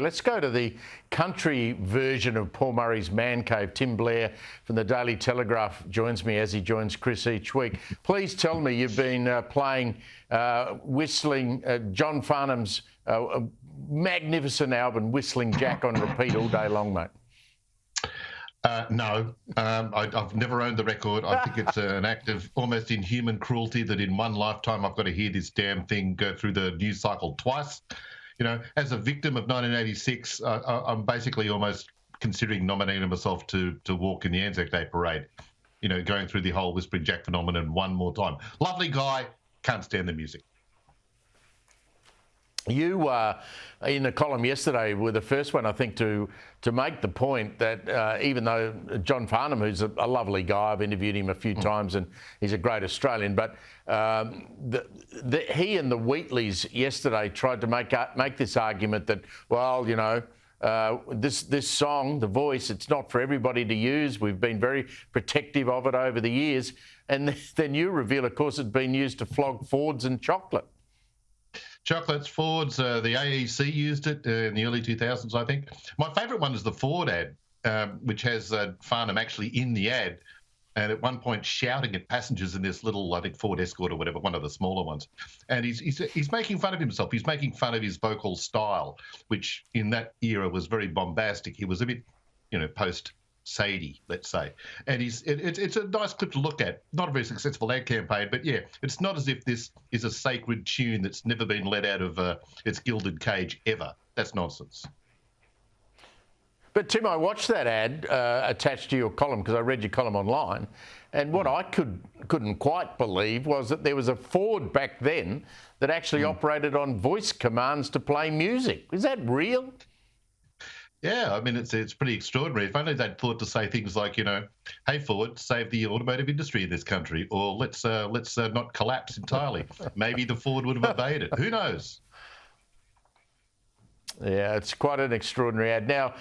Let's go to the country version of Paul Murray's man cave. Tim Blair from the Daily Telegraph joins me as he joins Chris each week. Please tell me you've been playing, whistling John Farnham's magnificent album, Whistling Jack, on repeat all day long, mate. No, I've never owned the record. I think it's an act of almost inhuman cruelty that in one lifetime I've got to hear this damn thing go through the news cycle twice. You know, as a victim of 1986, I'm basically almost considering nominating myself to walk in the Anzac Day parade, you know, going through the whole Whispering Jack phenomenon one more time. Lovely guy, can't stand the music. You, in a column yesterday, were the first one, I think, to make the point that even though John Farnham, who's a lovely guy, I've interviewed him a few times and he's a great Australian, but he and the Wheatleys yesterday tried to make this argument that, well, you know, this song, The Voice, it's not for everybody to use. We've been very protective of it over the years. And then you reveal, of course, it's been used to flog Fords and chocolate. Chocolates, Fords, the AEC used it in the early 2000s, I think. My favourite one is the Ford ad, which has Farnham actually in the ad, and at one point shouting at passengers in this little, I think, Ford Escort or whatever, one of the smaller ones. And he's making fun of himself. He's making fun of his vocal style, which in that era was very bombastic. He was a bit, you know, post-Sadie, let's say. And it's a nice clip to look at. Not a very successful ad campaign, but yeah, it's not as if this is a sacred tune that's never been let out of its gilded cage ever. That's nonsense. But Tim, I watched that ad attached to your column because I read your column online, and what I couldn't quite believe was that there was a Ford back then that actually operated on voice commands to play music. Is that real? Yeah, I mean, it's pretty extraordinary. If only they'd thought to say things like, you know, hey, Ford, save the automotive industry in this country, or let's not collapse entirely. Maybe the Ford would have obeyed it. Who knows? Yeah, it's quite an extraordinary ad. Now,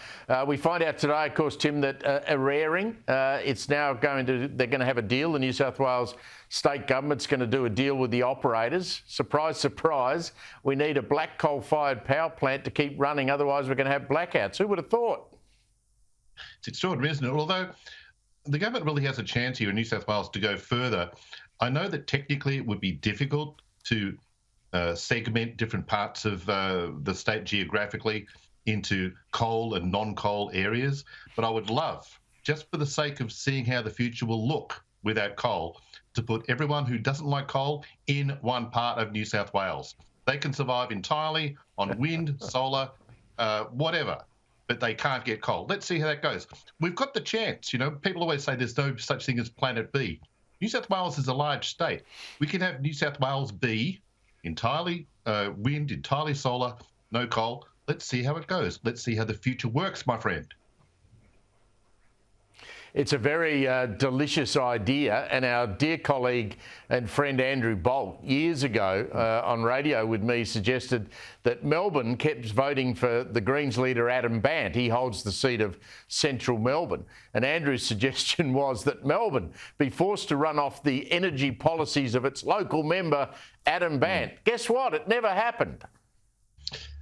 we find out today, of course, Tim, that Eraring, they're going to have a deal. The New South Wales state government's going to do a deal with the operators. Surprise, surprise, we need a black coal-fired power plant to keep running, otherwise we're going to have blackouts. Who would have thought? It's extraordinary, isn't it? Although the government really has a chance here in New South Wales to go further. I know that technically it would be difficult to segment different parts of the state geographically into coal and non-coal areas. But I would love, just for the sake of seeing how the future will look without coal, to put everyone who doesn't like coal in one part of New South Wales. They can survive entirely on wind, solar, whatever, but they can't get coal. Let's see how that goes. We've got the chance. You know, people always say there's no such thing as Planet B. New South Wales is a large state. We can have New South Wales B, entirely wind, entirely solar, no coal. Let's see how it goes. Let's see how the future works, my friend. It's a very delicious idea, and our dear colleague and friend Andrew Bolt years ago on radio with me suggested that Melbourne kept voting for the Greens leader Adam Bandt. He holds the seat of Central Melbourne, and Andrew's suggestion was that Melbourne be forced to run off the energy policies of its local member Adam Bandt. Guess what? It never happened.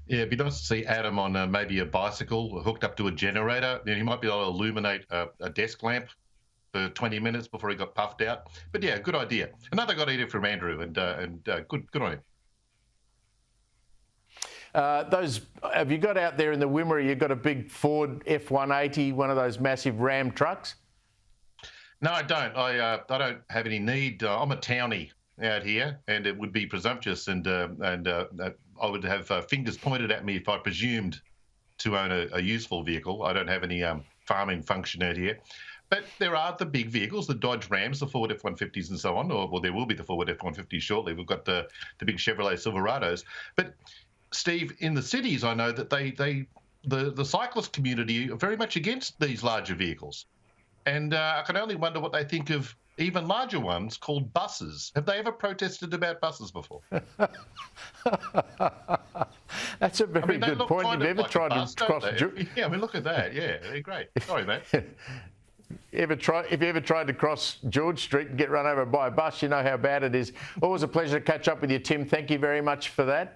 Yeah, it'd be nice to see Adam on maybe a bicycle hooked up to a generator. He might be able to illuminate a desk lamp for 20 minutes before he got puffed out. But yeah, good idea. Another good idea from Andrew, and good on him. Have you got out there in the Wimmera, you've got a big Ford F-180, one of those massive Ram trucks? No, I don't. I don't have any need. I'm a townie out here, and it would be presumptuous and I would have fingers pointed at me if I presumed to own a useful vehicle. I don't have any farming function out here. But there are the big vehicles, the Dodge Rams, the Ford F-150s and so on, or there will be the Ford F-150s shortly. We've got the big Chevrolet Silverados. But, Steve, in the cities, I know that the cyclist community are very much against these larger vehicles. And I can only wonder what they think of even larger ones called buses. Have they ever protested about buses before? That's a very good point. Have you ever tried to cross? Yeah, I mean, look at that. Yeah, they're great. Sorry, mate. If you ever tried to cross George Street and get run over by a bus, you know how bad it is. Always a pleasure to catch up with you, Tim. Thank you very much for that.